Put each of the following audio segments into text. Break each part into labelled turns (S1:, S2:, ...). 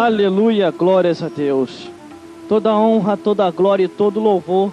S1: Aleluia, glórias a Deus. Toda honra, toda glória e todo louvor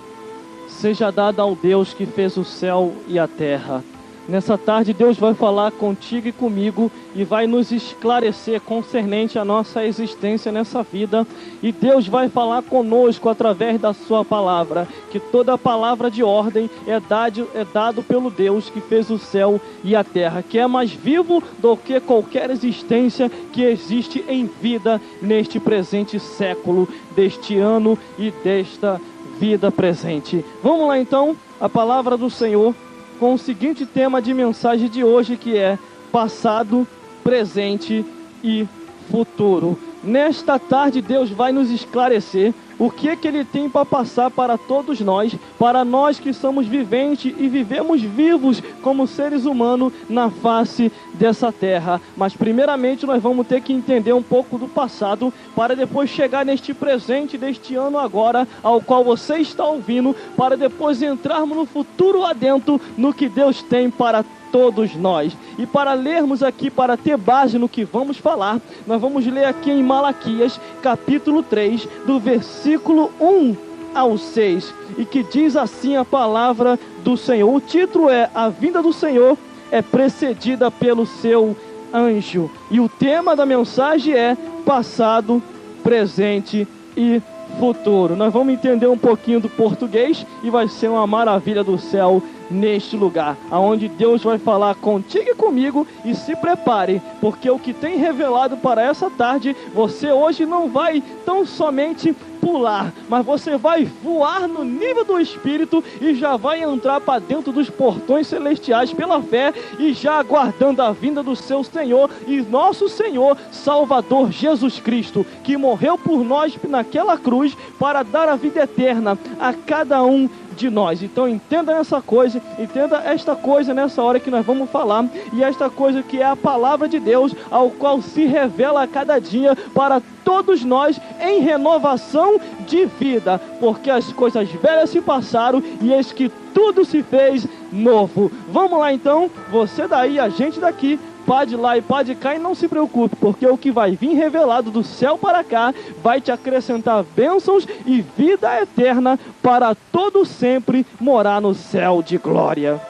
S1: seja dada ao Deus que fez o céu e a terra. Nessa tarde Deus vai falar contigo e comigo e vai nos esclarecer concernente à nossa existência nessa vida. E Deus vai falar conosco através da sua palavra, que toda palavra de ordem é dado pelo Deus que fez o céu e a terra, que é mais vivo do que qualquer existência que existe em vida neste presente século, deste ano e desta vida presente. Vamos lá então, a palavra do Senhor, com o seguinte tema de mensagem de hoje, que é passado, presente e futuro. Nesta tarde Deus vai nos esclarecer o que é que Ele tem para passar para todos nós, para nós que somos viventes e vivemos vivos como seres humanos na face dessa terra. Mas primeiramente nós vamos ter que entender um pouco do passado, para depois chegar neste presente deste ano agora, ao qual você está ouvindo, para depois entrarmos no futuro adentro, no que Deus tem para todos nós. E para lermos aqui, para ter base no que vamos falar, nós vamos ler aqui em Malaquias, capítulo 3, do versículo 1 ao 6, e que diz assim a palavra do Senhor. O título é: A vinda do Senhor é precedida pelo seu anjo. E o tema da mensagem é passado, presente e futuro. Nós vamos entender um pouquinho do português e vai ser uma maravilha do céu neste lugar, aonde Deus vai falar contigo e comigo. E se prepare, porque o que tem revelado para essa tarde, você hoje não vai tão somente pular, mas você vai voar no nível do Espírito e já vai entrar para dentro dos portões celestiais pela fé, e já aguardando a vinda do seu Senhor e nosso Senhor Salvador Jesus Cristo, que morreu por nós naquela cruz para dar a vida eterna a cada um de nós. Então entenda essa coisa, entenda esta coisa nessa hora que nós vamos falar, e esta coisa que é a palavra de Deus, ao qual se revela a cada dia para todos nós em renovação de vida, porque as coisas velhas se passaram e eis que tudo se fez novo. Vamos lá então, você daí, a gente daqui, pode ir lá e pode ir cá, e não se preocupe, porque o que vai vir revelado do céu para cá vai te acrescentar bênçãos e vida eterna para todo sempre morar no céu de glória.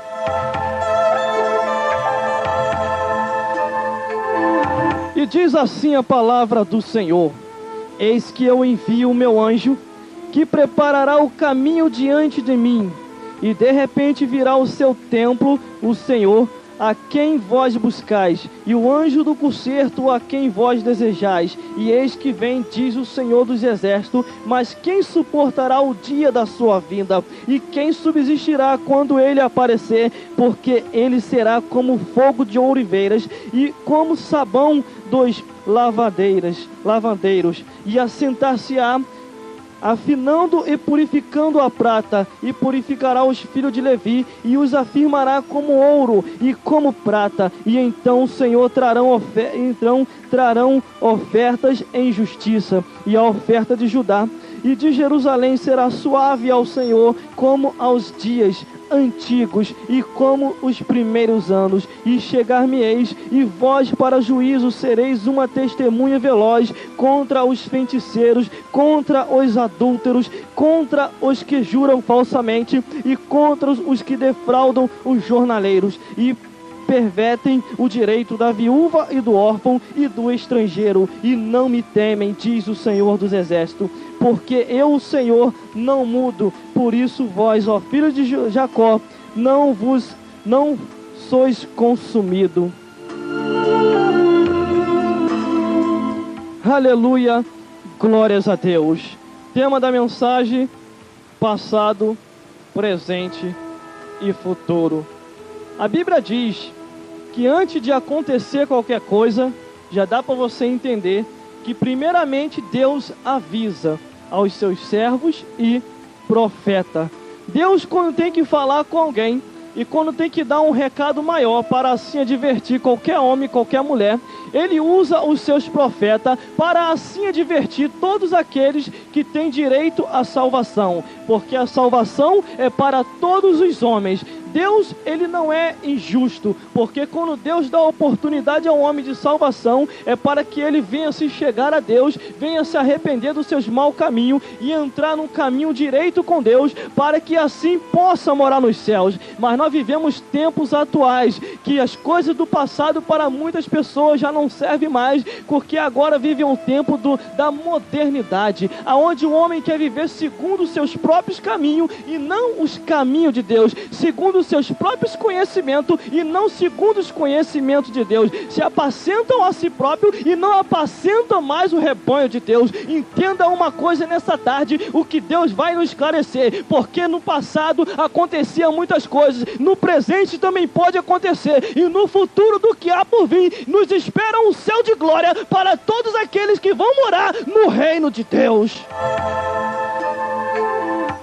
S1: E diz assim a palavra do Senhor: Eis que eu envio o meu anjo, que preparará o caminho diante de mim, e de repente virá o seu templo, o Senhor, a quem vós buscais, e o anjo do concerto a quem vós desejais. E eis que vem, diz o Senhor dos Exércitos, mas quem suportará o dia da sua vinda? E quem subsistirá quando ele aparecer? Porque ele será como fogo de ouriveiras e como sabão dos lavandeiros, e assentar-se-á, afinando e purificando a prata, e purificará os filhos de Levi, e os afirmará como ouro e como prata. E então o Senhor trarão ofertas em justiça, e a oferta de Judá e de Jerusalém será suave ao Senhor, como aos dias antigos e como os primeiros anos. E chegar-me-eis, e vós para juízo sereis uma testemunha veloz contra os feiticeiros, contra os adúlteros, contra os que juram falsamente, e contra os que defraudam os jornaleiros, e pervertem o direito da viúva e do órfão e do estrangeiro, e não me temem, diz o Senhor dos Exércitos, porque eu, o Senhor, não mudo. Por isso vós, ó filhos de Jacó, não sois consumido. Aleluia, glórias a Deus. Tema da mensagem: passado, presente e futuro. A Bíblia diz que antes de acontecer qualquer coisa, já dá para você entender que primeiramente Deus avisa aos seus servos e profeta. Deus, quando tem que falar com alguém e quando tem que dar um recado maior para assim advertir qualquer homem, qualquer mulher, Ele usa os seus profetas para assim advertir todos aqueles que têm direito à salvação, porque a salvação é para todos os homens, Deus, ele não é injusto, porque quando Deus dá oportunidade ao homem de salvação, é para que ele venha se chegar a Deus, venha se arrepender dos seus maus caminhos e entrar num caminho direito com Deus, para que assim possa morar nos céus. Mas nós vivemos tempos atuais, que as coisas do passado para muitas pessoas já não servem mais, porque agora vive um tempo da modernidade, aonde o homem quer viver segundo os seus próprios caminhos e não os caminhos de Deus, segundo os seus próprios conhecimentos e não segundo os conhecimentos de Deus. Se apacentam a si próprio e não apacentam mais o rebanho de Deus. Entenda uma coisa nessa tarde, o que Deus vai nos esclarecer, porque no passado acontecia muitas coisas, no presente também pode acontecer, e no futuro do que há por vir, nos espera um céu de glória para todos aqueles que vão morar no reino de Deus.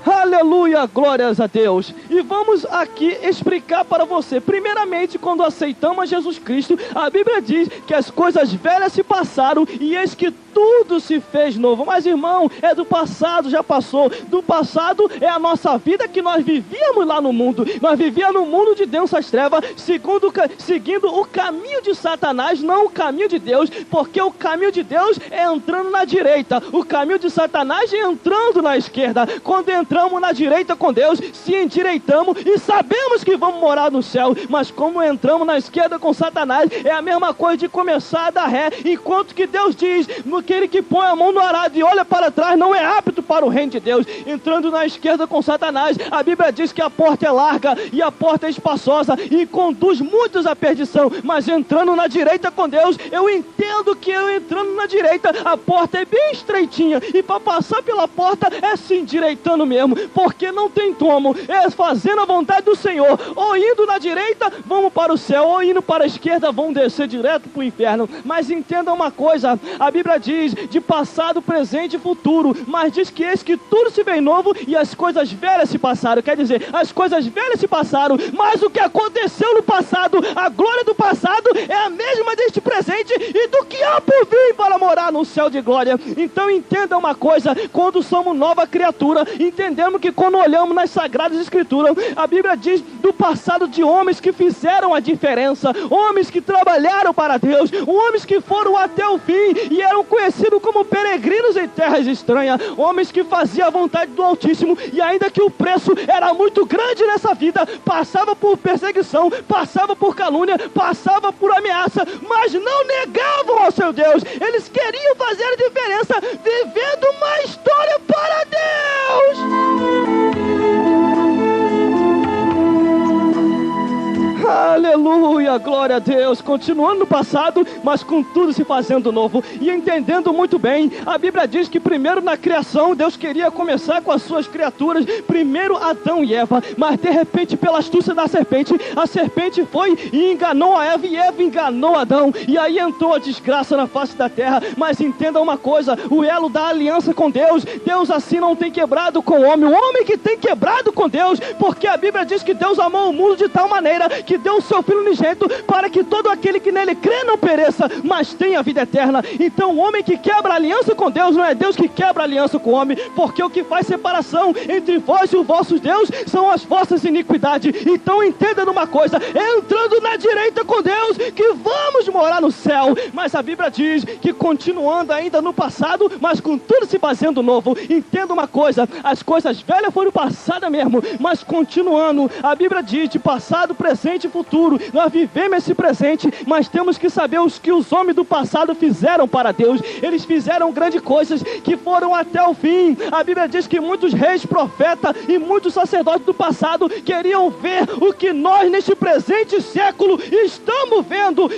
S1: Aleluia, glórias a Deus. E vamos aqui explicar para você. Primeiramente, quando aceitamos Jesus Cristo, a Bíblia diz que as coisas velhas se passaram e eis que tudo se fez novo. Mas irmão, é do passado, já passou. Do passado é a nossa vida que nós vivíamos lá no mundo. Nós vivíamos no mundo de densas trevas, seguindo o caminho de Satanás, não o caminho de Deus, porque o caminho de Deus é entrando na direita, o caminho de Satanás é entrando na esquerda. Quando entramos na direita com Deus, se endireitamos e sabemos que vamos morar no céu, mas como entramos na esquerda com Satanás, é a mesma coisa de começar a dar ré, enquanto que Deus diz, aquele que põe a mão no arado e olha para trás não é apto para o reino de Deus. Entrando na esquerda com Satanás, a Bíblia diz que a porta é larga e a porta é espaçosa e conduz muitos à perdição, mas entrando na direita com Deus, eu entendo que eu entrando na direita, a porta é bem estreitinha, e para passar pela porta é se endireitando mesmo, porque não tem como, é fazendo a vontade do Senhor, ou indo na direita, vamos para o céu, ou indo para a esquerda, vão descer direto para o inferno. Mas entenda uma coisa, a Bíblia diz de passado, presente e futuro, mas diz que eis que tudo se fez novo e as coisas velhas se passaram. Quer dizer, as coisas velhas se passaram, mas o que aconteceu no passado, a glória do passado é a mesma deste presente e do que há por vir para morar no céu de glória. Então entenda uma coisa, quando somos nova criatura, entendemos que quando olhamos nas Sagradas Escrituras, a Bíblia diz do passado de homens que fizeram a diferença, homens que trabalharam para Deus, homens que foram até o fim e eram conhecidos como peregrinos em terras estranhas, homens que faziam a vontade do Altíssimo, e ainda que o preço era muito grande nessa vida, passava por perseguição, passava por calúnia, passava por ameaça, mas não negavam ao seu Deus. Eles queriam fazer a diferença, vivendo uma história para Deus. Aleluia, glória a Deus. Continuando no passado, mas com tudo se fazendo novo. E entendendo muito bem, a Bíblia diz que primeiro na criação, Deus queria começar com as suas criaturas, primeiro Adão e Eva, mas de repente pela astúcia da serpente, a serpente foi e enganou a Eva, e Eva enganou Adão, e aí entrou a desgraça na face da terra. Mas entenda uma coisa, o elo da aliança com Deus, Deus assim não tem quebrado com o homem que tem quebrado com Deus, porque a Bíblia diz que Deus amou o mundo de tal maneira que deu o seu Filho unigênito para que todo aquele que nele crê não pereça, mas tenha vida eterna. Então o homem que quebra a aliança com Deus, não é Deus que quebra a aliança com o homem, porque o que faz separação entre vós e o vosso Deus são as vossas iniquidades. Então entenda numa coisa, entrando na direita com Deus, que vamos morar no céu. Mas a Bíblia diz que continuando ainda no passado, mas com tudo se fazendo novo. Entenda uma coisa, as coisas velhas foram passadas mesmo, mas continuando, a Bíblia diz de passado, presente e futuro. Nós vivemos esse presente, mas temos que saber os que os homens do passado fizeram para Deus. Eles fizeram grandes coisas que foram até o fim. A Bíblia diz que muitos reis, profetas e muitos sacerdotes do passado queriam ver o que nós neste presente século estamos vendo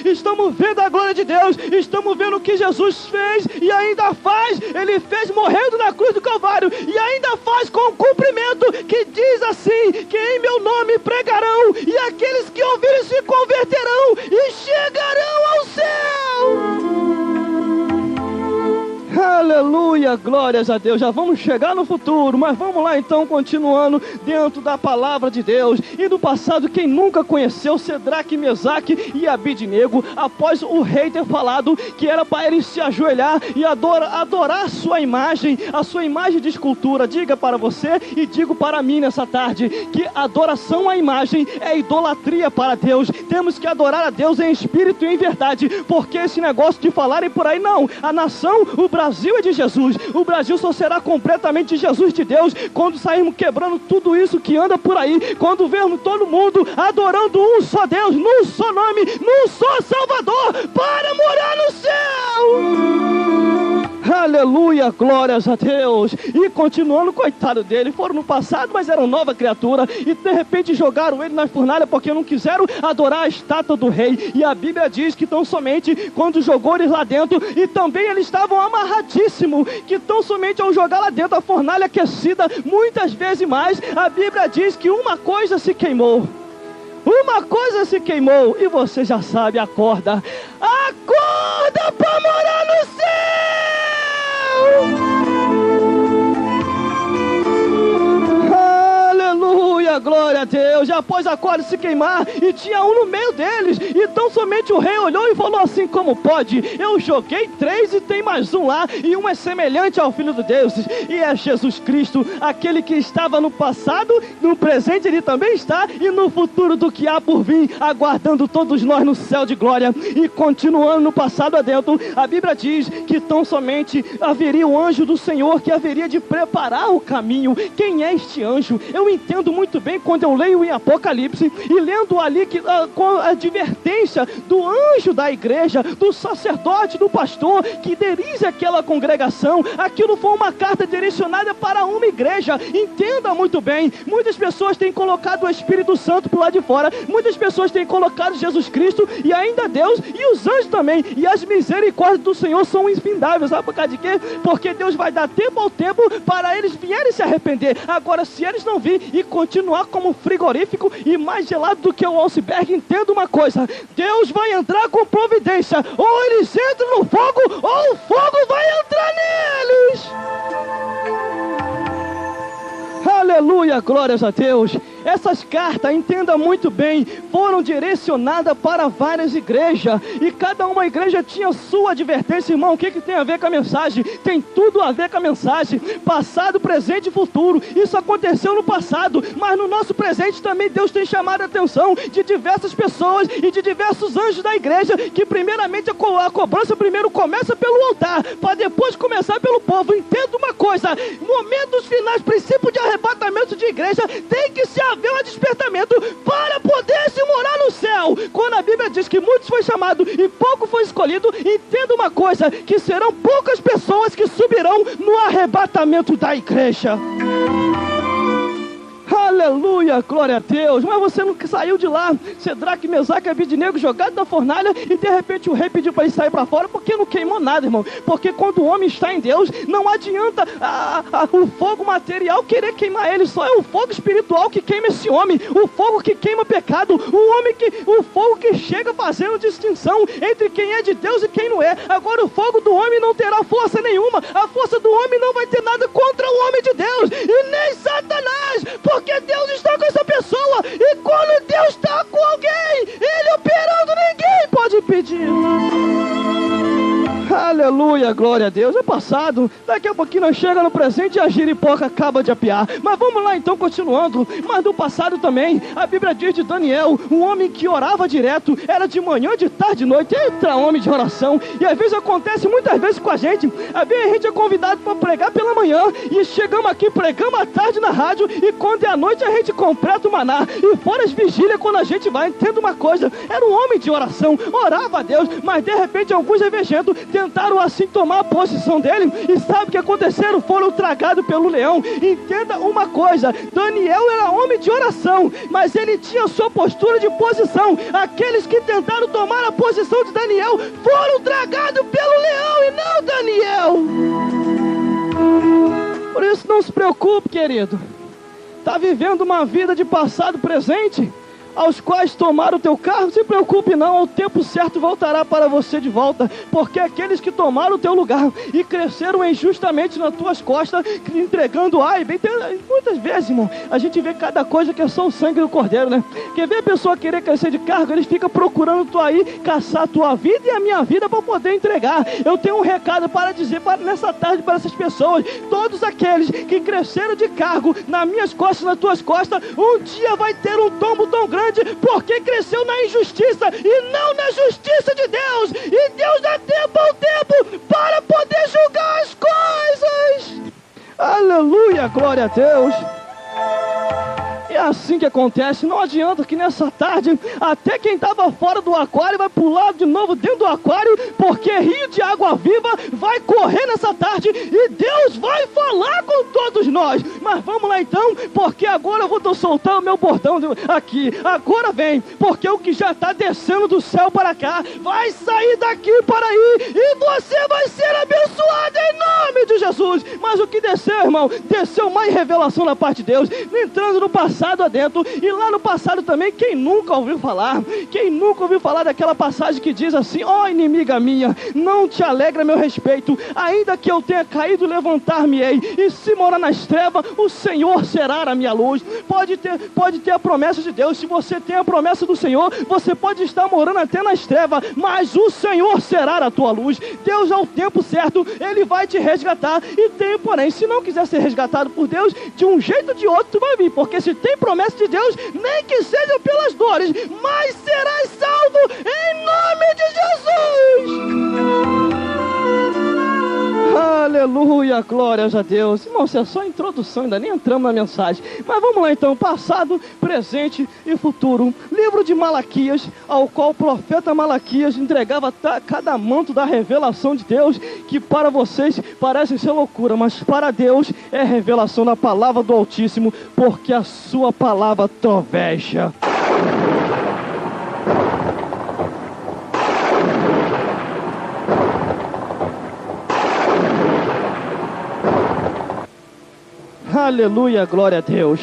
S1: a glória de Deus, estamos vendo o que Jesus fez e ainda faz. Ele fez morrendo na cruz do Calvário e ainda faz com cumprimento, que diz assim, que em meu nome pregarão e aqueles que ouvirem se converterão e chegarão ao céu. Aleluia, Aleluia, glórias a Deus. Já vamos chegar no futuro, mas vamos lá então, continuando dentro da palavra de Deus. E no passado, quem nunca conheceu Cedraque, Mesaque e Abidnego, após o rei ter falado que era para eles se ajoelhar e adorar a sua imagem de escultura. Diga para você e digo para mim nessa tarde, que adoração à imagem é idolatria para Deus. Temos que adorar a Deus em espírito e em verdade, porque esse negócio de falarem por aí, não. A nação, o Brasil é de Jesus. O Brasil só será completamente de Jesus, de Deus, quando sairmos quebrando tudo isso que anda por aí, quando vermos todo mundo adorando um só Deus, num só nome, num só Salvador, para morar no céu. Aleluia, glórias a Deus. E continuando, coitado dele, foram no passado, mas eram nova criatura, e de repente jogaram ele na fornalha, porque não quiseram adorar a estátua do rei. E a Bíblia diz que tão somente quando jogou eles lá dentro, e também eles estavam amarradíssimos, que tão somente ao jogar lá dentro a fornalha aquecida, muitas vezes mais, a Bíblia diz que uma coisa se queimou. Uma coisa se queimou, e você já sabe, acorda para morar no céu. Aleluia, glória a Deus. Já após a corda se queimar, e tinha um no meio deles, então somente o rei olhou e falou assim: como pode? Eu joguei 3 e tem mais um lá, e um é semelhante ao Filho de Deus, e é Jesus Cristo, aquele que estava no passado, no presente ele também está, e no futuro do que há por vir, aguardando todos nós no céu de glória. E continuando no passado adentro, a Bíblia diz que tão somente haveria o anjo do Senhor, que haveria de preparar o caminho. Quem é este anjo? Eu entendo muito bem quando eu leio em Apocalipse, e lendo ali que, com a advertência do anjo da igreja, do sacerdote, do pastor, que dirige aquela congregação, aquilo foi uma carta direcionada para uma igreja. Entenda muito bem, muitas pessoas têm colocado o Espírito Santo por lá de fora, muitas pessoas têm colocado Jesus Cristo, e ainda Deus, e os anjos também, e as misericórdias do Senhor são infindáveis. Sabe por causa de quê? Porque Deus vai dar tempo ao tempo para eles vierem se arrepender. Agora, se eles não virem e continuar como frigorífico e mais gelado do que o iceberg, entenda uma coisa: Deus vai entrar com providência. Ou eles entram no fogo, ou o fogo vai entrar neles. Aleluia, glórias a Deus. Essas cartas, entenda muito bem, foram direcionadas para várias igrejas, e cada uma igreja tinha sua advertência. Irmão, o que tem a ver com a mensagem? Tem tudo a ver com a mensagem. Passado, presente e futuro. Isso aconteceu no passado, mas no nosso presente também Deus tem chamado a atenção de diversas pessoas e de diversos anjos da igreja, que primeiramente a cobrança primeiro começa pelo altar, para depois começar pelo povo. Entenda uma coisa: momentos finais, princípio de arrebatamento de igreja, tem que se haver um despertamento para poder se morar no céu. Quando a Bíblia diz que muitos foi chamado e pouco foi escolhido, entenda uma coisa: que serão poucas pessoas que subirão no arrebatamento da igreja. Aleluia, glória a Deus. Mas você não saiu de lá, Cedraque, Mesaque e Abidnego, jogado na fornalha, e de repente o rei pediu para ele sair para fora, porque não queimou nada, irmão. Porque quando o homem está em Deus, não adianta o fogo material querer queimar ele. Só é o fogo espiritual que queima esse homem, o fogo que queima pecado, o fogo que chega fazendo distinção entre quem é de Deus e quem não é. Agora o fogo do homem não terá força nenhuma. A força do homem não vai ter nada contra o homem de Deus, e nem Satanás, porque Deus está com essa pessoa, e quando Deus está com alguém, Ele operando, ninguém pode impedir. Aleluia, glória a Deus. É passado, daqui a pouquinho nós chega no presente e a giripoca acaba de apiar. Mas vamos lá então, continuando. Mas no passado também, a Bíblia diz de Daniel, um homem que orava direto, era de manhã, de tarde, de noite. Eita, homem de oração. E às vezes acontece muitas vezes com a gente. Às vezes a gente é convidado para pregar pela manhã, e chegamos aqui, pregamos à tarde na rádio, e quando é à noite a gente completa o maná. E fora as vigílias, quando a gente vai, entenda uma coisa: era um homem de oração, orava a Deus, mas de repente alguns revegentos tentaram assim tomar a posição dele, e sabe o que aconteceram? Foram tragados pelo leão. Entenda uma coisa: Daniel era homem de oração, mas ele tinha sua postura de posição. Aqueles que tentaram tomar a posição de Daniel foram tragados pelo leão, e não Daniel. Por isso não se preocupe, querido. Está vivendo uma vida de passado, presente, aos quais tomaram o teu carro, se preocupe não, ao tempo certo voltará para você de volta, porque aqueles que tomaram o teu lugar e cresceram injustamente nas tuas costas, entregando muitas vezes, irmão, a gente vê cada coisa que é só o sangue do cordeiro, né? Quer ver a pessoa querer crescer de cargo, eles ficam procurando tu aí, caçar a tua vida e a minha vida para poder entregar. Eu tenho um recado para dizer nessa tarde para essas pessoas, todos aqueles que cresceram de cargo nas minhas costas, nas tuas costas, um dia vai ter um tombo tão grande, porque cresceu na injustiça e não na justiça de Deus, e Deus dá tempo ao tempo para poder julgar as coisas. Aleluia, glória a Deus. É assim que acontece. Não adianta que nessa tarde até quem estava fora do aquário vai pular de novo dentro do aquário, porque rio de água viva vai correr nessa tarde e Deus vai falar com todos nós. Mas vamos lá então, porque agora eu vou soltar o meu bordão aqui. Agora vem, porque o que já está descendo do céu para cá vai sair daqui para aí e você vai ser abençoado em nome de Jesus. Mas o que desceu, irmão? Desceu mais revelação da parte de Deus, entrando no passado adentro, e lá no passado também, quem nunca ouviu falar daquela passagem que diz assim: ó inimiga minha, não te alegra meu respeito, ainda que eu tenha caído, levantar-me-ei, e se morar nas trevas, o Senhor será a minha luz. Pode ter a promessa de Deus. Se você tem a promessa do Senhor, você pode estar morando até nas trevas, mas o Senhor será a tua luz. Deus, ao tempo certo, Ele vai te resgatar. E tem, porém, se não quiser ser resgatado por Deus, de um jeito ou de outro tu vai vir, porque se tem promessa de Deus, nem que seja pelas dores, mas serás salvo em nome de Jesus. Aleluia, glórias a Deus. Irmão, isso é só introdução, ainda nem entramos na mensagem. Mas vamos lá então, passado, presente e futuro. Livro de Malaquias, ao qual o profeta Malaquias entregava cada manto da revelação de Deus, que para vocês parece ser loucura, mas para Deus é revelação da palavra do Altíssimo, porque a sua palavra troveja. Aleluia, glória a Deus.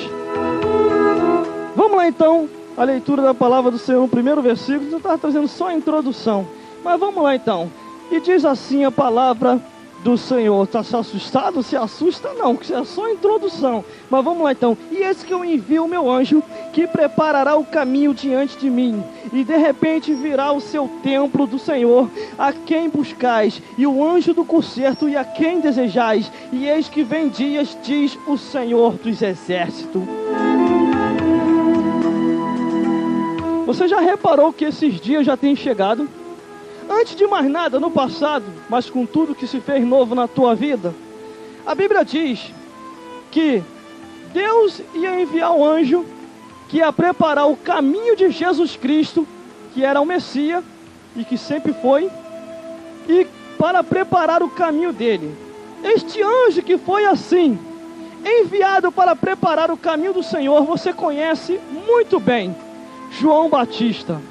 S1: Vamos lá então, a leitura da palavra do Senhor no primeiro versículo. Eu estava trazendo só a introdução, mas vamos lá então. E diz assim a palavra do Senhor. Está se assustado? Se assusta não, que é só a introdução. Mas vamos lá então. E eis que eu envio o meu anjo, que preparará o caminho diante de mim, e de repente virá o seu templo do Senhor, a quem buscais, e o anjo do concerto, e a quem desejais, e eis que vem dias, diz o Senhor dos exércitos. Você já reparou que esses dias já têm chegado? Antes de mais nada, no passado, mas com tudo que se fez novo na tua vida, a Bíblia diz que Deus ia enviar um anjo que ia preparar o caminho de Jesus Cristo, que era o Messias e que sempre foi, e para preparar o caminho dele. Este anjo que foi assim, enviado para preparar o caminho do Senhor, você conhece muito bem, João Batista.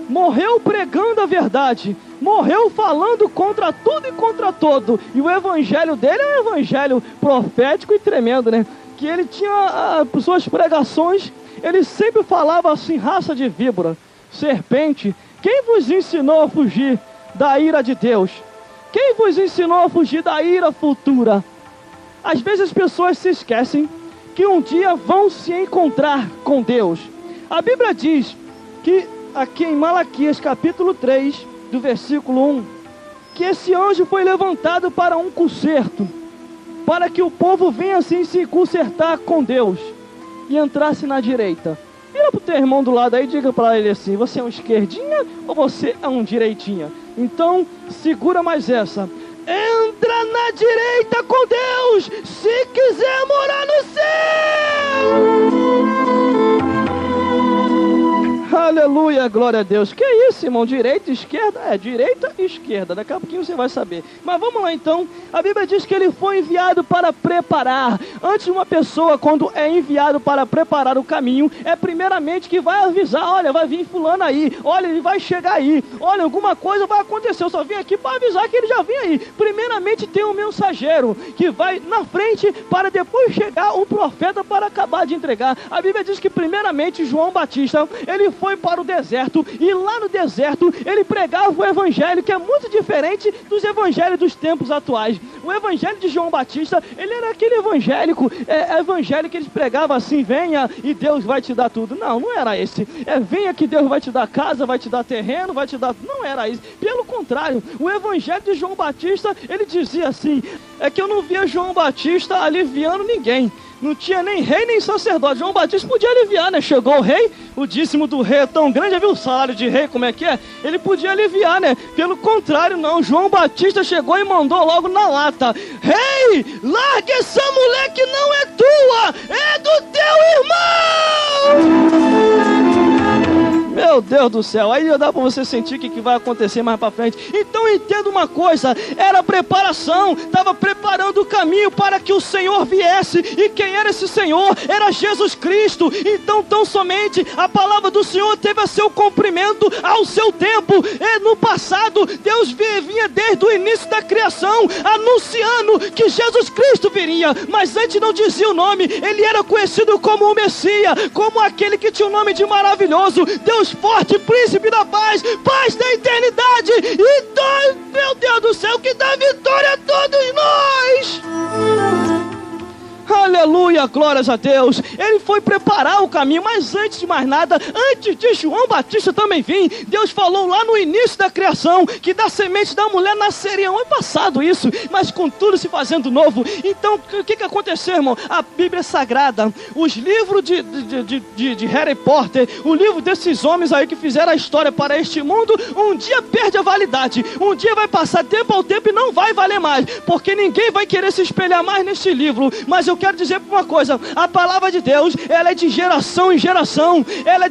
S1: Morreu pregando a verdade, morreu falando contra tudo e contra todo, e o evangelho dele é um evangelho profético e tremendo, né? Que ele tinha suas pregações, ele sempre falava assim: raça de víbora, serpente, quem vos ensinou a fugir da ira de Deus? Quem vos ensinou a fugir da ira futura? Às vezes as pessoas se esquecem que um dia vão se encontrar com Deus. A Bíblia diz que aqui em Malaquias capítulo 3, do versículo 1, que esse anjo foi levantado para um concerto, para que o povo venha assim se consertar com Deus e entrasse na direita. Vira para o teu irmão do lado aí e diga para ele assim: você é um esquerdinha ou você é um direitinha? Então segura mais essa: entra na direita com Deus, se quiser morar no céu. Aleluia, glória a Deus. Que isso, irmão? Direita, esquerda? Direita e esquerda. Daqui a pouquinho você vai saber. Mas vamos lá então. A Bíblia diz que ele foi enviado para preparar. Antes, uma pessoa, quando é enviado para preparar o caminho, é primeiramente que vai avisar: olha, vai vir fulano aí. Olha, ele vai chegar aí. Olha, alguma coisa vai acontecer. Eu só vim aqui para avisar que ele já vem aí. Primeiramente tem um mensageiro que vai na frente para depois chegar o profeta para acabar de entregar. A Bíblia diz que primeiramente João Batista, ele foi para o deserto, e lá no deserto ele pregava o evangelho, que é muito diferente dos evangelhos dos tempos atuais. O evangelho de João Batista, ele era aquele evangelho que eles pregavam assim: venha e Deus vai te dar tudo. Não era esse. Venha que Deus vai te dar casa, vai te dar terreno, vai te dar... Não era isso. Pelo contrário, o evangelho de João Batista, ele dizia assim: é que eu não via João Batista aliviando ninguém. Não tinha nem rei nem sacerdote. João Batista podia aliviar, né? Chegou o rei, o dízimo do rei é tão grande, já viu o salário de rei como é que é? Ele podia aliviar, né? Pelo contrário, não. João Batista chegou e mandou logo na lata: rei, larga essa mulher que não é tua, é do teu irmão! Meu Deus do céu, aí dá para você sentir o que vai acontecer mais para frente. Então entenda uma coisa: era preparação, estava preparando o caminho para que o Senhor viesse. E quem era esse Senhor? Era Jesus Cristo. Então tão somente a palavra do Senhor teve a seu cumprimento ao seu tempo. E no passado, Deus vinha desde o início da criação anunciando que Jesus Cristo viria, mas antes não dizia o nome. Ele era conhecido como o Messias, como aquele que tinha o nome de maravilhoso, Deus forte, príncipe da paz, paz da eternidade. Então, meu Deus do céu, que dá vitória a todos nós. Aleluia, glórias a Deus. Ele foi preparar o caminho, mas antes de mais nada, antes de João Batista também vir, Deus falou lá no início da criação que da semente da mulher nasceria. É passado isso, mas com tudo se fazendo novo. Então o que aconteceu, irmão? A Bíblia Sagrada, os livros de Harry Potter, o livro desses homens aí que fizeram a história para este mundo, um dia perde a validade, um dia vai passar tempo ao tempo e não vai valer mais, porque ninguém vai querer se espelhar mais neste livro. Mas eu quero dizer uma coisa: a palavra de Deus, ela é de geração em geração. Ela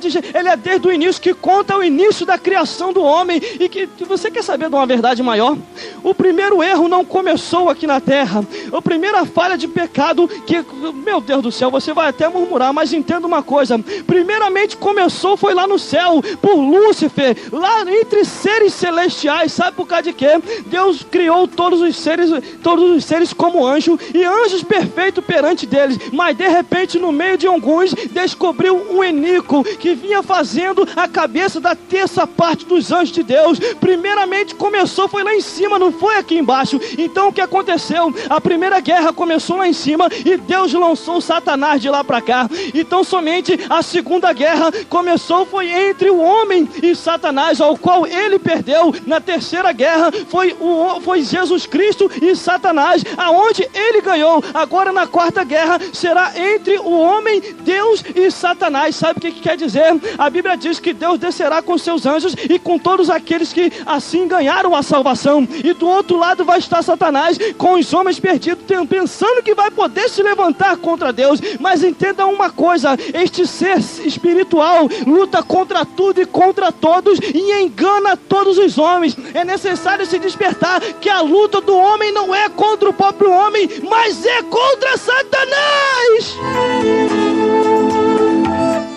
S1: é desde o início, que conta o início da criação do homem. E que você quer saber de uma verdade maior? O primeiro erro não começou aqui na terra. A primeira falha de pecado, que, meu Deus do céu, você vai até murmurar, mas entenda uma coisa: primeiramente começou, foi lá no céu, por Lúcifer, lá entre seres celestiais. Sabe por causa de quê? Deus criou todos os seres como anjo, e anjos perfeitos perante deles, mas de repente no meio de alguns descobriu um iníquo que vinha fazendo a cabeça da terça parte dos anjos de Deus. Primeiramente começou, foi lá em cima, não foi aqui embaixo. Então o que aconteceu? A primeira guerra começou lá em cima e Deus lançou Satanás de lá para cá. Então somente a segunda guerra começou, foi entre o homem e Satanás, ao qual ele perdeu. Na terceira guerra foi Jesus Cristo e Satanás, aonde ele ganhou. Agora na quarta guerra será entre o homem, Deus e Satanás. Sabe o que quer dizer? A Bíblia diz que Deus descerá com seus anjos e com todos aqueles que assim ganharam a salvação, e do outro lado vai estar Satanás com os homens perdidos, pensando que vai poder se levantar contra Deus. Mas entenda uma coisa: este ser espiritual luta contra tudo e contra todos e engana todos os homens. É necessário se despertar que a luta do homem não é contra o próprio homem, mas é contra Satanás.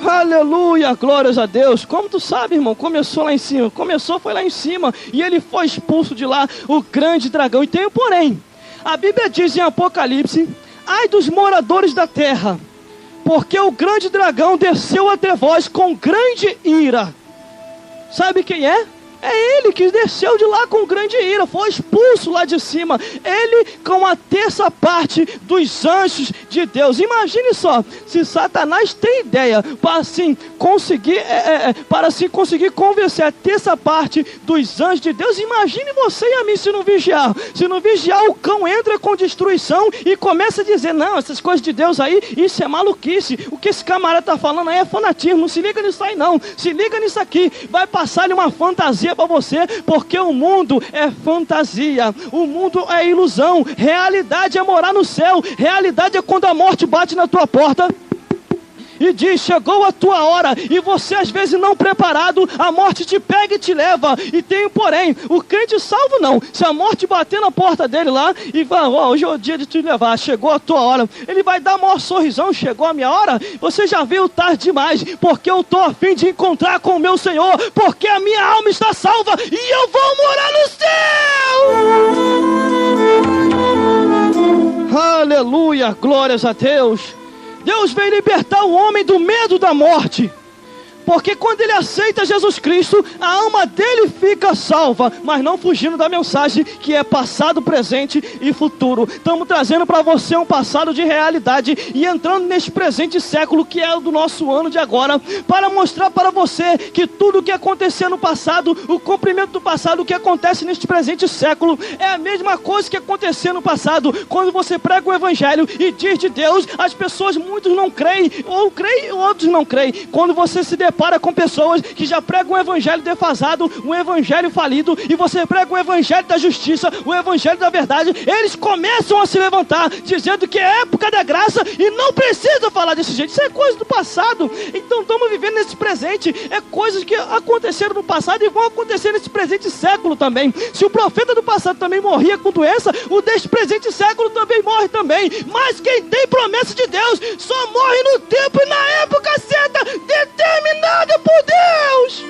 S1: Aleluia, glórias a Deus. Como tu sabe, irmão? Começou lá em cima. Foi lá em cima e ele foi expulso de lá, o grande dragão. E tem um porém. A Bíblia diz em Apocalipse: ai dos moradores da terra, porque o grande dragão desceu até vós com grande ira. Sabe quem é? É ele que desceu de lá com grande ira, foi expulso lá de cima. Ele com a terça parte dos anjos de Deus. Imagine só, se Satanás tem ideia para assim conseguir convencer a terça parte dos anjos de Deus, imagine você e a mim se não vigiar. Se não vigiar, o cão entra com destruição e começa a dizer: não, essas coisas de Deus aí, isso é maluquice. O que esse camarada está falando aí é fanatismo. Não se liga nisso aí não, se liga nisso aqui. Vai passar-lhe uma fantasia para você, porque o mundo é fantasia, o mundo é ilusão. Realidade é morar no céu, realidade é quando a morte bate na tua porta e diz: chegou a tua hora, e você às vezes não preparado, a morte te pega e te leva. E tem um porém, o crente salvo não, se a morte bater na porta dele lá e falar: ó, hoje é o dia de te levar, chegou a tua hora, ele vai dar o maior sorrisão: chegou a minha hora, você já veio tarde demais, porque eu estou a fim de encontrar com o meu Senhor, porque a minha alma está salva e eu vou morar no céu. Aleluia, glórias a Deus. Deus vem libertar o homem do medo da morte, porque quando ele aceita Jesus Cristo, a alma dele fica salva, mas não fugindo da mensagem que é passado, presente e futuro. Estamos trazendo para você um passado de realidade e entrando neste presente século que é o do nosso ano de agora, para mostrar para você que tudo o que aconteceu no passado, o cumprimento do passado, o que acontece neste presente século, é a mesma coisa que aconteceu no passado. Quando você prega o evangelho e diz de Deus, as pessoas, muitos não creem, ou creem, outros não creem. Quando você se depara com pessoas que já pregam um evangelho defasado, um evangelho falido, e você prega o evangelho da justiça, o evangelho da verdade, eles começam a se levantar, dizendo que é época da graça e não precisa falar desse jeito. Isso é coisa do passado. Então estamos vivendo nesse presente, é coisas que aconteceram no passado e vão acontecer nesse presente século também. Se o profeta do passado também morria com doença, o deste presente século também morre também. Mas quem tem promessa de Deus só morre no tempo e na época certa, determinada por Deus.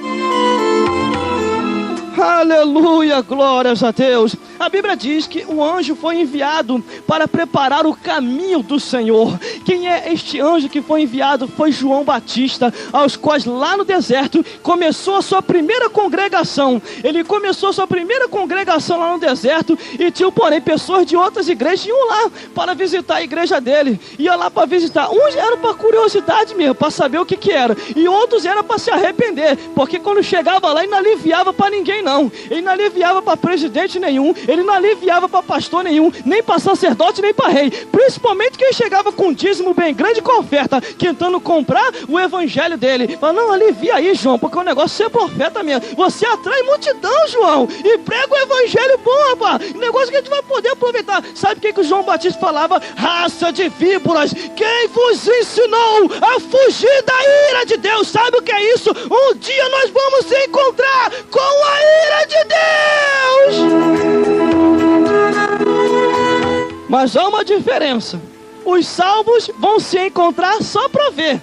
S1: Aleluia, glórias a Deus. A Bíblia diz que o anjo foi enviado para preparar o caminho do Senhor. Quem é este anjo que foi enviado? Foi João Batista, aos quais lá no deserto começou a sua primeira congregação. Ele começou a sua primeira congregação lá no deserto e tinha, porém, pessoas de outras igrejas iam lá para visitar a igreja dele. Ia lá para visitar. Uns eram para curiosidade mesmo, para saber o que era. E outros eram para se arrepender, porque quando chegava lá ele não aliviava para ninguém não. Ele não aliviava para presidente nenhum. Ele não aliviava para pastor nenhum, nem para sacerdote, nem para rei. Principalmente quem chegava com um dízimo bem grande, com oferta, tentando comprar o evangelho dele. Fala: não, alivia aí, João, porque o negócio é profeta mesmo. Você atrai multidão, João, e prega o evangelho bom, rapaz. Negócio que a gente vai poder aproveitar. Sabe o que o João Batista falava? Raça de víboras, quem vos ensinou a fugir da ira de Deus? Sabe o que é isso? Um dia nós vamos se encontrar com a ira de Deus. Mas há uma diferença. Os salvos vão se encontrar só para ver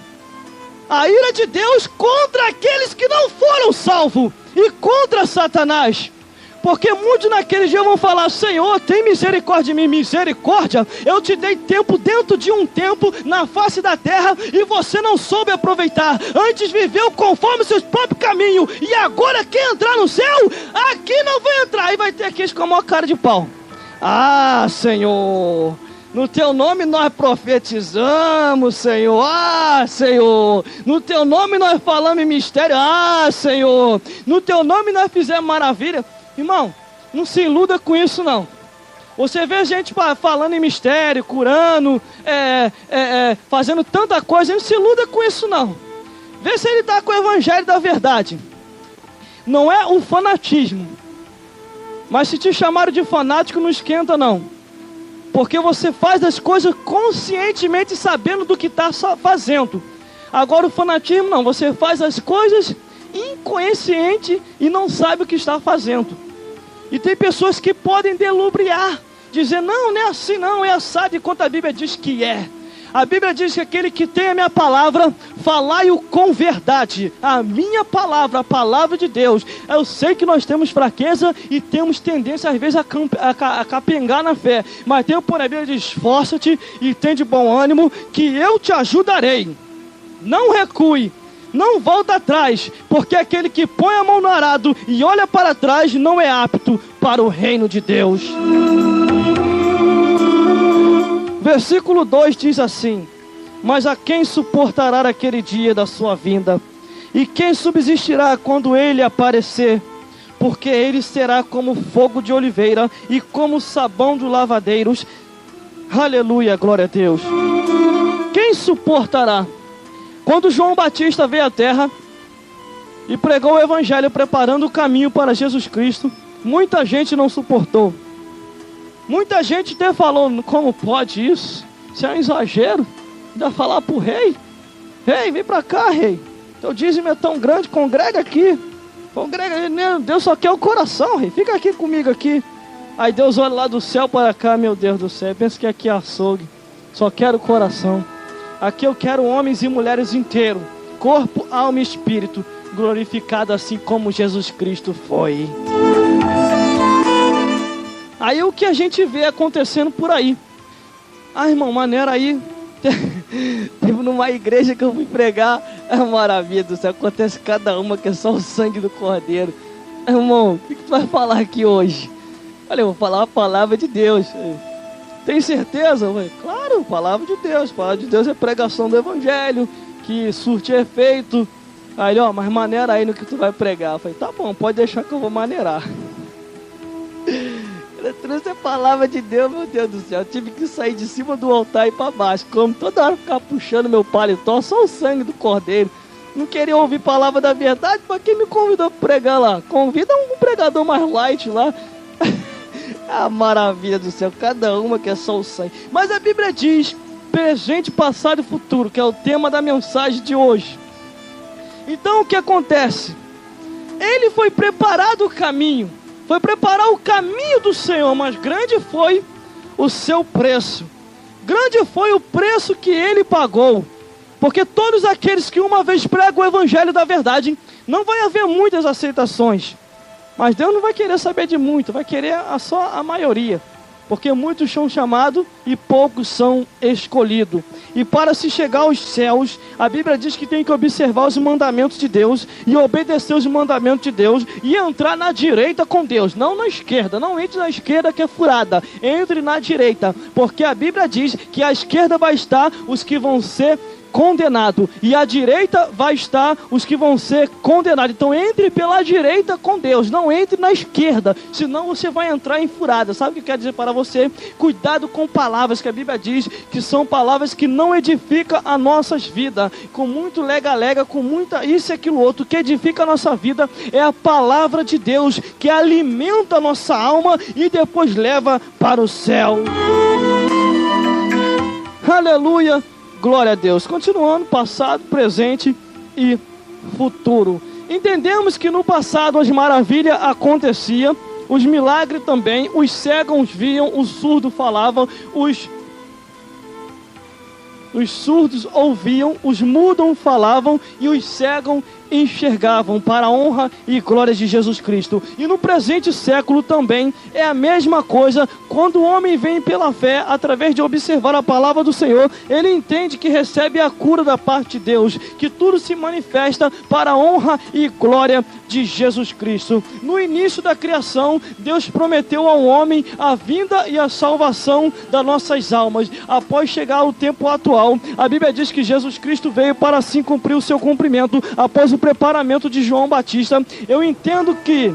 S1: a ira de Deus contra aqueles que não foram salvos e contra Satanás. Porque muitos naquele dia vão falar: Senhor, tem misericórdia de mim. Misericórdia? Eu te dei tempo dentro de um tempo na face da terra e você não soube aproveitar. Antes viveu conforme seus próprios caminhos e agora quer entrar no céu? Aqui não vai entrar. E vai ter aqueles com a maior cara de pau. Ah, Senhor, no teu nome nós profetizamos, Senhor. Ah, Senhor, no teu nome nós falamos em mistério. Ah, Senhor, no teu nome nós fizemos maravilha. Irmão, não se iluda com isso não. Você vê gente falando em mistério, curando, fazendo tanta coisa, não se iluda com isso não. Vê se ele está com o evangelho da verdade. Não é o fanatismo. Mas se te chamaram de fanático, não esquenta não. Porque você faz as coisas conscientemente, sabendo do que está fazendo. Agora o fanatismo não, você faz as coisas inconsciente e não sabe o que está fazendo. E tem pessoas que podem delubriar, dizer: não, não é assim não, é assado, enquanto a Bíblia diz que é. A Bíblia diz que aquele que tem a minha palavra, falai-o com verdade. A minha palavra, a palavra de Deus. Eu sei que nós temos fraqueza e temos tendência às vezes a capengar na fé. Mas tem por a Bíblia diz: esforça-te e tem de bom ânimo, que eu te ajudarei. Não recue, não volta atrás, porque aquele que põe a mão no arado e olha para trás não é apto para o reino de Deus. Versículo 2 diz assim: mas a quem suportará aquele dia da sua vinda? E quem subsistirá quando ele aparecer? Porque ele será como fogo de oliveira e como sabão dos lavadeiros. Aleluia, glória a Deus. Quem suportará? Quando João Batista veio à terra e pregou o evangelho preparando o caminho para Jesus Cristo, muita gente não suportou. Muita gente até falou: como pode isso? Isso é um exagero. Ainda falar para o rei? Ei, vem para cá, rei. Teu dízimo é tão grande, congrega aqui. Congrega, Deus só quer o coração, rei. Fica aqui comigo aqui. Aí Deus olha lá do céu para cá, meu Deus do céu. Pensa que aqui é açougue. Só quero o coração. Aqui eu quero homens e mulheres inteiros. Corpo, alma e espírito. Glorificado assim como Jesus Cristo foi. Aí o que a gente vê acontecendo por aí? Ah, irmão, maneira aí. Teve numa igreja que eu fui pregar. É maravilha do céu. Acontece cada uma que é só o sangue do Cordeiro. Irmão, o que tu vai falar aqui hoje? Olha, eu vou falar a palavra de Deus. Tem certeza? Claro, palavra de Deus. Palavra de Deus é pregação do Evangelho, que surte efeito. Aí, ó, mas maneira aí no que tu vai pregar. Eu falei, tá bom, pode deixar que eu vou maneirar. Eu trouxe a palavra de Deus, meu Deus do céu. Eu tive que sair de cima do altar e ir para baixo. Como toda hora ficar puxando meu paletó, só o sangue do Cordeiro. Não queria ouvir palavra da verdade, para quem me convidou para pregar lá? Convida um pregador mais light lá. Ah, maravilha do céu, cada uma que é só o sangue. Mas a Bíblia diz, presente, passado e futuro, que é o tema da mensagem de hoje. Então o que acontece? Ele foi preparado o caminho, foi preparar o caminho do Senhor, mas grande foi o seu preço. Grande foi o preço que ele pagou. Porque todos aqueles que uma vez pregam o Evangelho da verdade, não vai haver muitas aceitações. Mas Deus não vai querer saber de muito, vai querer só a maioria. Porque muitos são chamados e poucos são escolhidos. E para se chegar aos céus, a Bíblia diz que tem que observar os mandamentos de Deus e obedecer os mandamentos de Deus e entrar na direita com Deus, não na esquerda. Não entre na esquerda que é furada, entre na direita. Porque a Bíblia diz que à esquerda vai estar os que vão ser condenado, e à direita vai estar os que vão ser condenados. Então entre pela direita com Deus, não entre na esquerda, senão você vai entrar em furada. Sabe o que quer dizer para você? Cuidado com palavras que a Bíblia diz que são palavras que não edificam as nossas vidas, com muito lega-lega, com muita isso e aquilo outro. O que edifica a nossa vida é a palavra de Deus, que alimenta a nossa alma e depois leva para o céu. Aleluia! Glória a Deus. Continuando, passado, presente e futuro. Entendemos que no passado as maravilhas aconteciam, os milagres também, os cegos viam, os surdos falavam, os surdos ouviam, os mudos falavam e os cegos enxergavam, para a honra e glória de Jesus Cristo. E no presente século também é a mesma coisa. Quando o homem vem pela fé, através de observar a palavra do Senhor, ele entende que recebe a cura da parte de Deus, que tudo se manifesta para a honra e glória de Jesus Cristo. No início da criação, Deus prometeu ao homem a vinda e a salvação das nossas almas. Após chegar o tempo atual, a Bíblia diz que Jesus Cristo veio para assim cumprir o seu cumprimento. Após o preparamento de João Batista, eu entendo que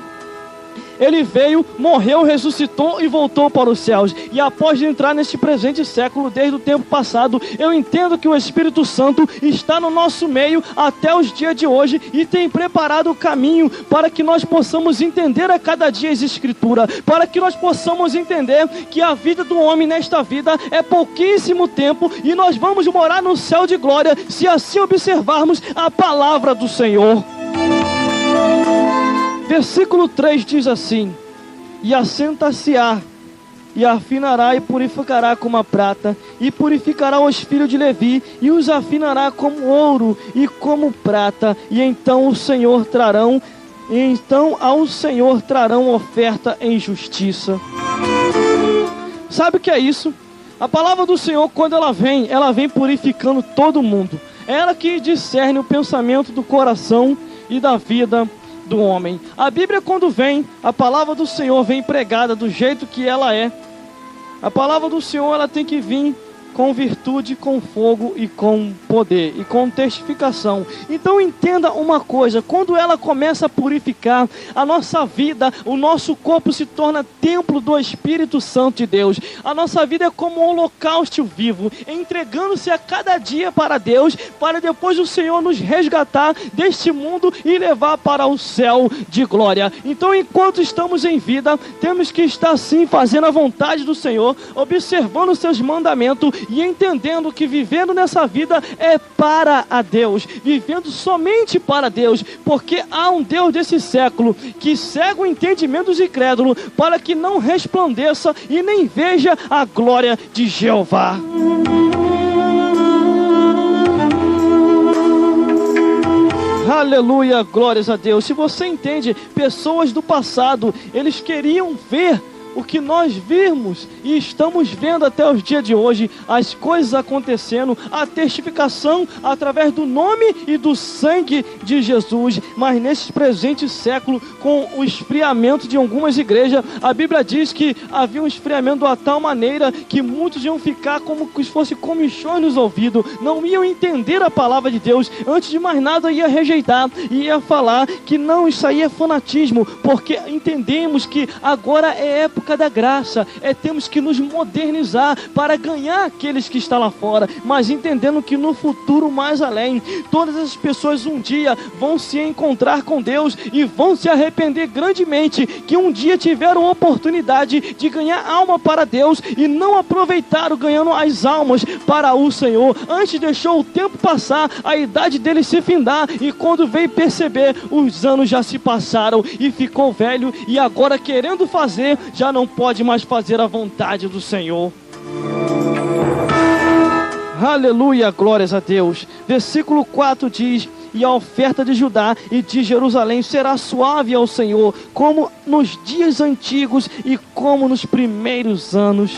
S1: ele veio, morreu, ressuscitou e voltou para os céus. E após entrar neste presente século, desde o tempo passado, eu entendo que o Espírito Santo está no nosso meio até os dias de hoje e tem preparado o caminho para que nós possamos entender a cada dia as Escrituras, para que nós possamos entender que a vida do homem nesta vida é pouquíssimo tempo e nós vamos morar no céu de glória se assim observarmos a palavra do Senhor. Versículo 3 diz assim: e assenta-se-á, e afinará e purificará como a prata, e purificará os filhos de Levi, e os afinará como ouro e como prata, e então ao Senhor trarão oferta em justiça. Sabe o que é isso? A palavra do Senhor, quando ela vem purificando todo mundo. É ela que discerne o pensamento do coração e da vida do homem. A Bíblia, quando vem, a palavra do Senhor vem pregada do jeito que ela é. A palavra do Senhor, ela tem que vir com virtude, com fogo e com poder e com testificação. Então entenda uma coisa: quando ela começa a purificar a nossa vida, o nosso corpo se torna templo do Espírito Santo de Deus. A nossa vida é como um holocausto vivo, entregando-se a cada dia para Deus, para depois o Senhor nos resgatar deste mundo e levar para o céu de glória. Então, enquanto estamos em vida, temos que estar sim fazendo a vontade do Senhor, observando os seus mandamentos e entendendo que vivendo nessa vida é para a Deus, vivendo somente para Deus, porque há um Deus desse século que cega o entendimento dos incrédulos para que não resplandeça e nem veja a glória de Jeová. Aleluia, glórias a Deus. Se você entende, pessoas do passado, eles queriam ver o que nós vimos e estamos vendo até os dias de hoje, as coisas acontecendo, a testificação através do nome e do sangue de Jesus. Mas nesse presente século, com o esfriamento de algumas igrejas, a Bíblia diz que havia um esfriamento de tal maneira que muitos iam ficar como se fosse comichões nos ouvidos, não iam entender a palavra de Deus, antes de mais nada ia rejeitar, ia falar que não, isso aí é fanatismo, porque entendemos que agora é época da graça, temos que nos modernizar para ganhar aqueles que estão lá fora, mas entendendo que no futuro mais além, todas as pessoas um dia vão se encontrar com Deus e vão se arrepender grandemente, que um dia tiveram a oportunidade de ganhar alma para Deus e não aproveitaram ganhando as almas para o Senhor, antes deixou o tempo passar, a idade dele se findar, e quando veio perceber, os anos já se passaram e ficou velho, e agora querendo fazer, já não pode mais fazer a vontade do Senhor. Aleluia, glórias a Deus. Versículo 4 diz: e a oferta de Judá e de Jerusalém será suave ao Senhor, como nos dias antigos e como nos primeiros anos.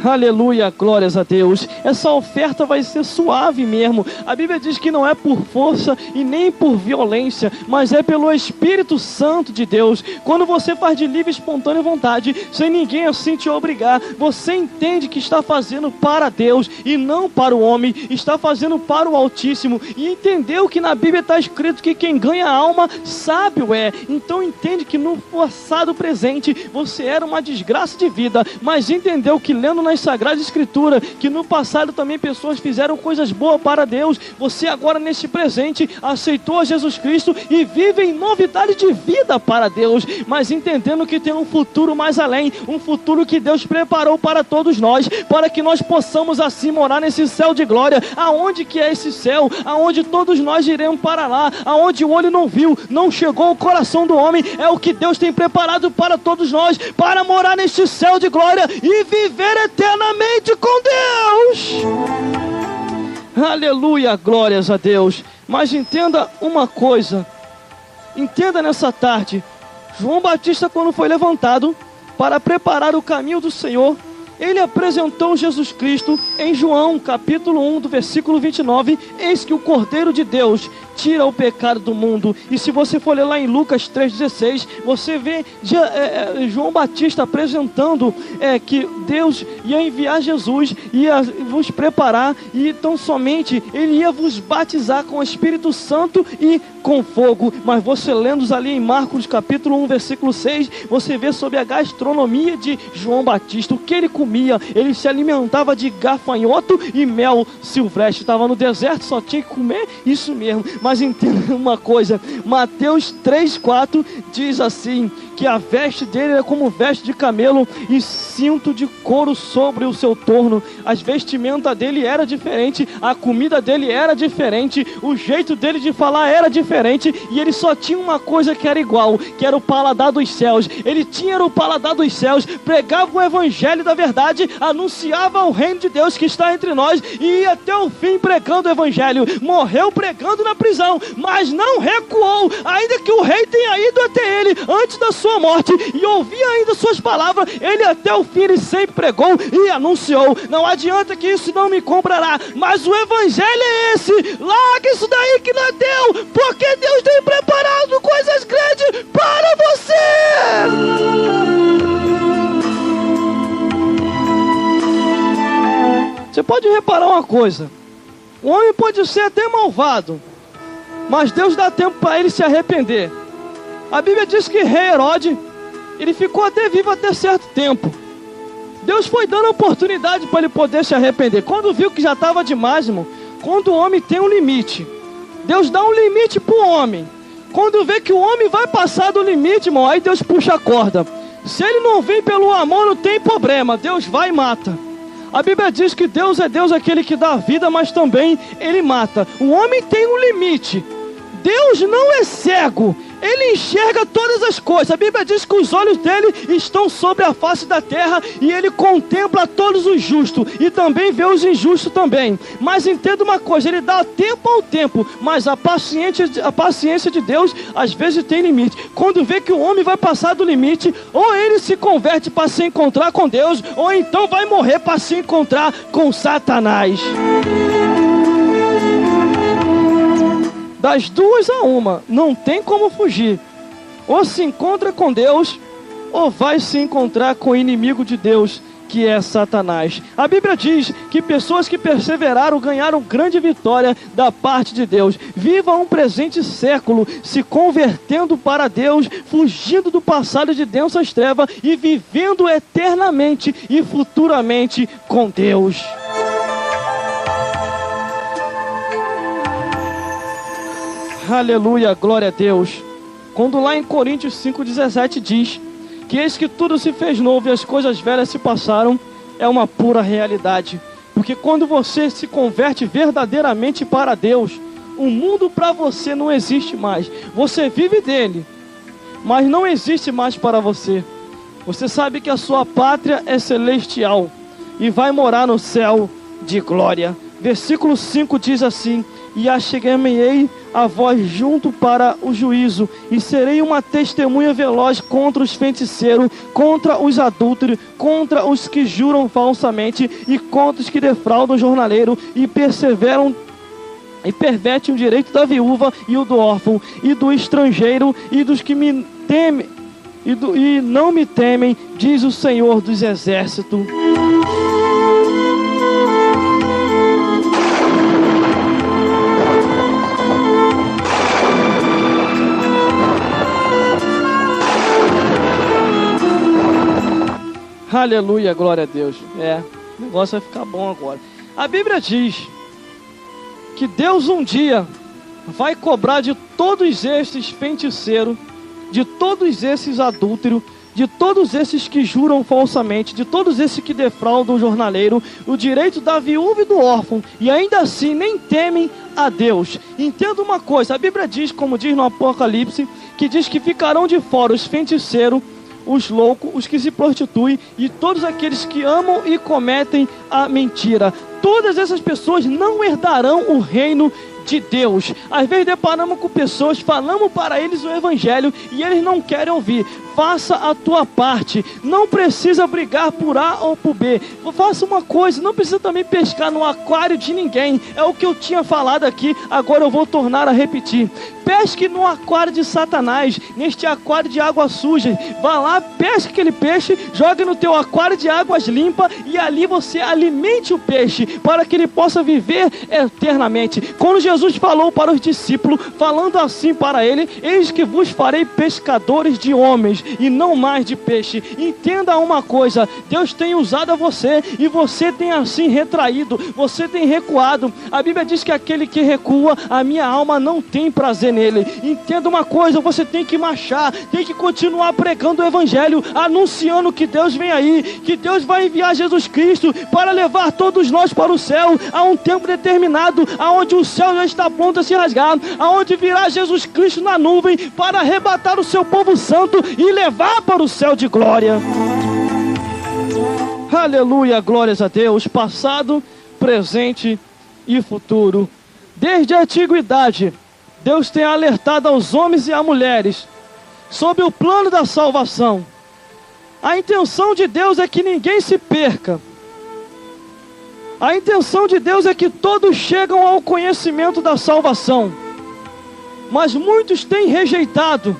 S1: Aleluia, glórias a Deus. Essa oferta vai ser suave mesmo. A Bíblia diz que não é por força e nem por violência, mas é pelo Espírito Santo de Deus. Quando você faz de livre e espontânea vontade, sem ninguém assim te obrigar, você entende que está fazendo para Deus e não para o homem, está fazendo para o Altíssimo, e entendeu que na Bíblia está escrito que quem ganha a alma, sábio é. Então entende que no passado presente você era uma desgraça de vida, mas entendeu que lendo nas Sagradas Escrituras, que no passado também pessoas fizeram coisas boas para Deus. Você agora neste presente aceitou a Jesus Cristo e vive em novidade de vida para Deus, mas entendendo que tem um futuro mais além, um futuro que Deus preparou para todos nós, para que nós possamos assim morar nesse céu de glória. Aonde que é esse céu? Aonde todos nós iremos para lá, aonde o olho não viu, não chegou ao coração do homem, é o que Deus tem preparado para todos nós, para morar neste céu de glória e viver eternamente com Deus. Aleluia, glórias a Deus. Mas entenda uma coisa, entenda nessa tarde, João Batista, quando foi levantado para preparar o caminho do Senhor, ele apresentou Jesus Cristo em João capítulo 1 do versículo 29, eis que o Cordeiro de Deus tira o pecado do mundo. E se você for ler lá em Lucas 3,16, você vê João Batista apresentando que Deus ia enviar Jesus, ia vos preparar, e tão somente ele ia vos batizar com o Espírito Santo e com fogo. Mas você lendo ali em Marcos capítulo 1 versículo 6, você vê sobre a gastronomia de João Batista, o que ele comia. Ele se alimentava de gafanhoto e mel silvestre, estava no deserto, só tinha que comer isso mesmo. Mas entenda uma coisa, Mateus 3,4 diz assim, que a veste dele era como veste de camelo e cinto de couro sobre o seu torno. As vestimentas dele era diferente, a comida dele era diferente, o jeito dele de falar era diferente, e ele só tinha uma coisa que era igual, que era o paladar dos céus. Ele tinha o paladar dos céus, pregava o evangelho da verdade, anunciava o reino de Deus que está entre nós, e ia até o fim pregando o evangelho. Morreu pregando na prisão, mas não recuou, ainda que o rei tenha ido até ele antes da sua morte e ouvia ainda suas palavras, ele até o fim ele sempre pregou e anunciou. Não adianta que isso não me comprará, mas o evangelho é esse. Larga isso daí que não é Deus, porque Deus tem preparado coisas grandes para você. Você pode reparar uma coisa, o homem pode ser até malvado, mas Deus dá tempo para ele se arrepender. A Bíblia diz que rei Herodes, ele ficou até vivo até certo tempo. Deus foi dando oportunidade para ele poder se arrepender. Quando viu que já estava demais, irmão, quando o homem tem um limite, Deus dá um limite para o homem. Quando vê que o homem vai passar do limite, irmão, aí Deus puxa a corda. Se ele não vem pelo amor, não tem problema, Deus vai e mata. A Bíblia diz que Deus é Deus aquele que dá vida, mas também Ele mata. O homem tem um limite. Deus não é cego, Ele enxerga todas as coisas. A Bíblia diz que os olhos dele estão sobre a face da terra e Ele contempla todos os justos e também vê os injustos também. Mas entenda uma coisa, Ele dá tempo ao tempo, mas a paciência de Deus às vezes tem limite. Quando vê que o homem vai passar do limite, ou ele se converte para se encontrar com Deus, ou então vai morrer para se encontrar com Satanás. Das duas a uma, não tem como fugir. Ou se encontra com Deus, ou vai se encontrar com o inimigo de Deus, que é Satanás. A Bíblia diz que pessoas que perseveraram ganharam grande vitória da parte de Deus. Viva um presente século se convertendo para Deus, fugindo do passado de densas trevas e vivendo eternamente e futuramente com Deus. Aleluia, glória a Deus. Quando lá em Coríntios 5,17 diz que eis que tudo se fez novo e as coisas velhas se passaram, é uma pura realidade. Porque quando você se converte verdadeiramente para Deus, o mundo para você não existe mais. Você vive dele, mas não existe mais para você. Você sabe que a sua pátria é celestial e vai morar no céu de glória. Versículo 5 diz assim: e achegar-me-ei a vós junto para o juízo, e serei uma testemunha veloz contra os feiticeiros, contra os adúlteros, contra os que juram falsamente, e contra os que defraudam o jornaleiro, e perseveram e pervertem o direito da viúva e o do órfão, e do estrangeiro, e dos que me temem, e não me temem, diz o Senhor dos Exércitos. Aleluia, glória a Deus. O negócio vai ficar bom agora. A Bíblia diz que Deus um dia vai cobrar de todos esses feiticeiros, de todos esses adúlteros, de todos esses que juram falsamente, de todos esses que defraudam o jornaleiro, o direito da viúva e do órfão, e ainda assim nem temem a Deus. Entenda uma coisa, a Bíblia diz, como diz no Apocalipse, que diz que ficarão de fora os feiticeiros, os loucos, os que se prostituem e todos aqueles que amam e cometem a mentira. Todas essas pessoas não herdarão o reino de Deus. Às vezes deparamos com pessoas, falamos para eles o evangelho e eles não querem ouvir. Faça a tua parte, não precisa brigar por A ou por B. Faça uma coisa, não precisa também pescar no aquário de ninguém. É o que eu tinha falado aqui, agora eu vou tornar a repetir. Pesque no aquário de Satanás, neste aquário de água suja. Vá lá, pesque aquele peixe, jogue no teu aquário de águas limpas e ali você alimente o peixe para que ele possa viver eternamente. Quando Jesus falou para os discípulos, falando assim para ele: eis que vos farei pescadores de homens e não mais de peixe. Entenda uma coisa, Deus tem usado a você e você tem assim retraído, você tem recuado. A Bíblia diz que aquele que recua, a minha alma não tem prazer nele. Entenda uma coisa, você tem que marchar, tem que continuar pregando o evangelho, anunciando que Deus vem aí, que Deus vai enviar Jesus Cristo para levar todos nós para o céu, a um tempo determinado, aonde o céu já está pronto a se rasgar, aonde virá Jesus Cristo na nuvem para arrebatar o seu povo santo e levar para o céu de glória. Aleluia, glórias a Deus, passado, presente e futuro. Desde a antiguidade, Deus tem alertado aos homens e às mulheres sobre o plano da salvação. A intenção de Deus é que ninguém se perca. A intenção de Deus é que todos chegam ao conhecimento da salvação. Mas muitos têm rejeitado.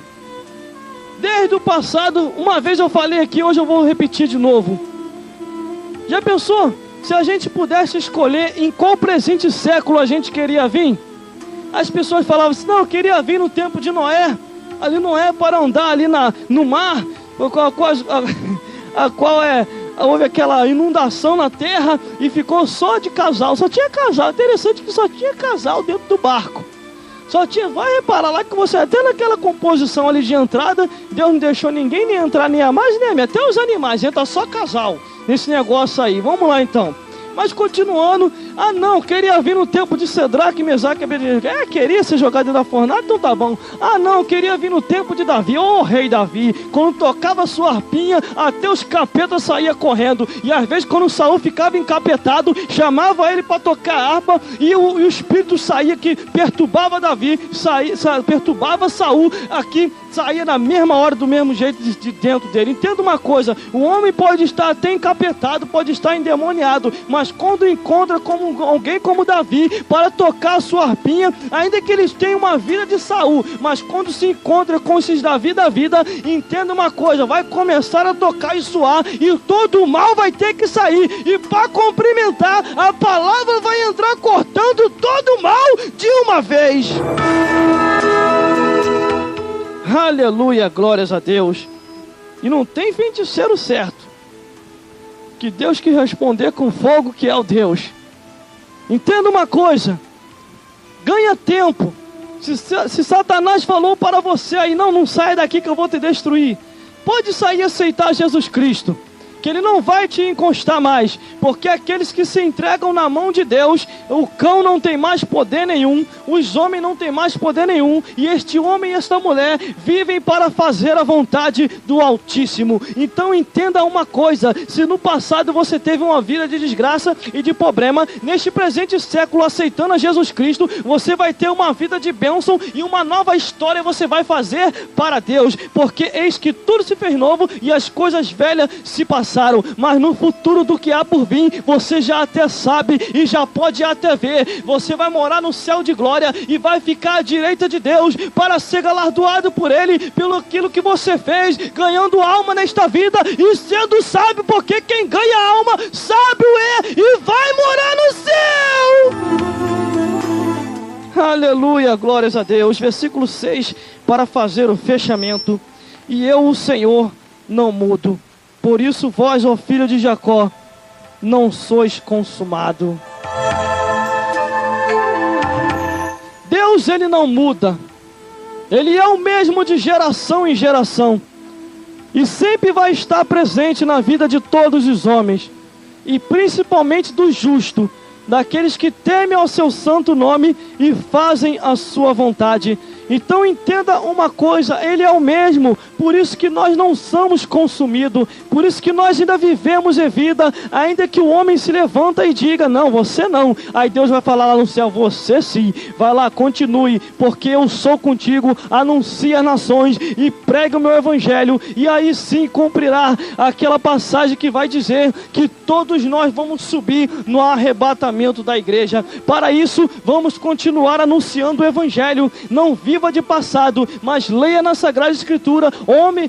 S1: Desde o passado, uma vez eu falei aqui, hoje eu vou repetir de novo. Já pensou? Se a gente pudesse escolher em qual presente século a gente queria vir? As pessoas falavam assim: não, eu queria vir no tempo de Noé. Ali Noé para andar ali no mar, houve aquela inundação na terra e ficou só de casal. Só tinha casal. Interessante que só tinha casal dentro do barco. Só tinha, vai reparar lá que você, até naquela composição ali de entrada, Deus não deixou ninguém nem entrar, nem a mais, nem a menos. Até os animais, entra só casal nesse negócio aí. Vamos lá então. Mas continuando, não, queria vir no tempo de Cedraque, Mesaque e Abednego. Queria ser jogado dentro da fornalha, então tá bom. Não, queria vir no tempo de Davi, rei Davi. Quando tocava a sua harpinha, até os capetas saíam correndo. E às vezes quando Saul ficava encapetado, chamava ele para tocar a harpa, e o espírito saía que perturbava Davi, perturbava Saul, aqui saía na mesma hora, do mesmo jeito de dentro dele. Entenda uma coisa, o homem pode estar até encapetado, pode estar endemoniado, mas quando encontra alguém como Davi para tocar a sua harpinha, ainda que eles tenham uma vida de Saul, mas quando se encontra com esses Davi da vida, entenda uma coisa, vai começar a tocar e soar, e todo o mal vai ter que sair, e para cumprimentar, a palavra vai entrar cortando todo o mal de uma vez. Aleluia, glórias a Deus. E não tem feiticeiro certo que Deus que responder com fogo, que é o Deus. Entenda uma coisa, ganha tempo. Se Satanás falou para você aí, não saia daqui que eu vou te destruir, pode sair e aceitar Jesus Cristo, que Ele não vai te encostar mais, porque aqueles que se entregam na mão de Deus, o cão não tem mais poder nenhum, os homens não têm mais poder nenhum, e este homem e esta mulher vivem para fazer a vontade do Altíssimo. Então entenda uma coisa, se no passado você teve uma vida de desgraça e de problema, neste presente século, aceitando a Jesus Cristo, você vai ter uma vida de bênção e uma nova história você vai fazer para Deus, porque eis que tudo se fez novo e as coisas velhas se passaram. Mas no futuro do que há por vir, você já até sabe e já pode até ver. Você vai morar no céu de glória e vai ficar à direita de Deus para ser galardoado por Ele pelo aquilo que você fez, ganhando alma nesta vida e sendo sábio, porque quem ganha alma, sábio é e vai morar no céu. Aleluia, glórias a Deus. Versículo 6, para fazer o fechamento. E eu, o Senhor, não mudo. Por isso vós, ó filho de Jacó, não sois consumado. Deus, Ele não muda. Ele é o mesmo de geração em geração. E sempre vai estar presente na vida de todos os homens. E principalmente do justo, daqueles que temem ao seu santo nome e fazem a sua vontade. Então entenda uma coisa, Ele é o mesmo, por isso que nós não somos consumidos, por isso que nós ainda vivemos em vida, ainda que o homem se levanta e diga, não, você não, aí Deus vai falar lá no céu, você sim, vai lá, continue, porque eu sou contigo, anuncie as nações e pregue o meu evangelho, e aí sim cumprirá aquela passagem que vai dizer que todos nós vamos subir no arrebatamento da igreja. Para isso, vamos continuar anunciando o evangelho, não viva de passado, mas leia na Sagrada Escritura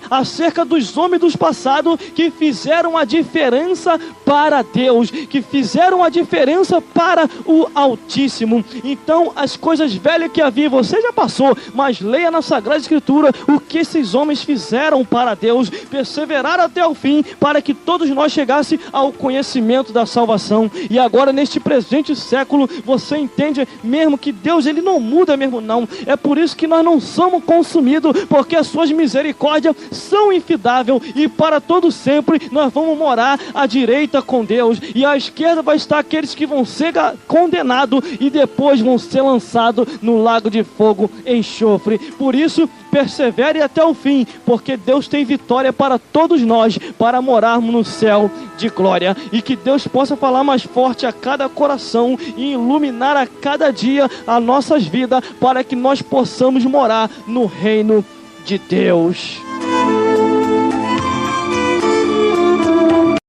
S1: acerca dos homens do passado que fizeram a diferença para Deus, que fizeram a diferença para o Altíssimo. Então as coisas velhas que havia você já passou, mas leia na Sagrada Escritura o que esses homens fizeram para Deus, perseveraram até o fim para que todos nós chegássemos ao conhecimento da salvação. E agora neste presente século você entende mesmo que Deus, Ele não muda mesmo não. É por isso que nós não somos consumidos, porque as suas misericórdias são infindáveis e para todo sempre nós vamos morar à direita com Deus, e à esquerda vai estar aqueles que vão ser condenados e depois vão ser lançados no lago de fogo e enxofre. Por isso persevere até o fim, porque Deus tem vitória para todos nós, para morarmos no céu de glória, e que Deus possa falar mais forte a cada coração e iluminar a cada dia as nossas vidas, para que nós possamos morar no reino de Deus.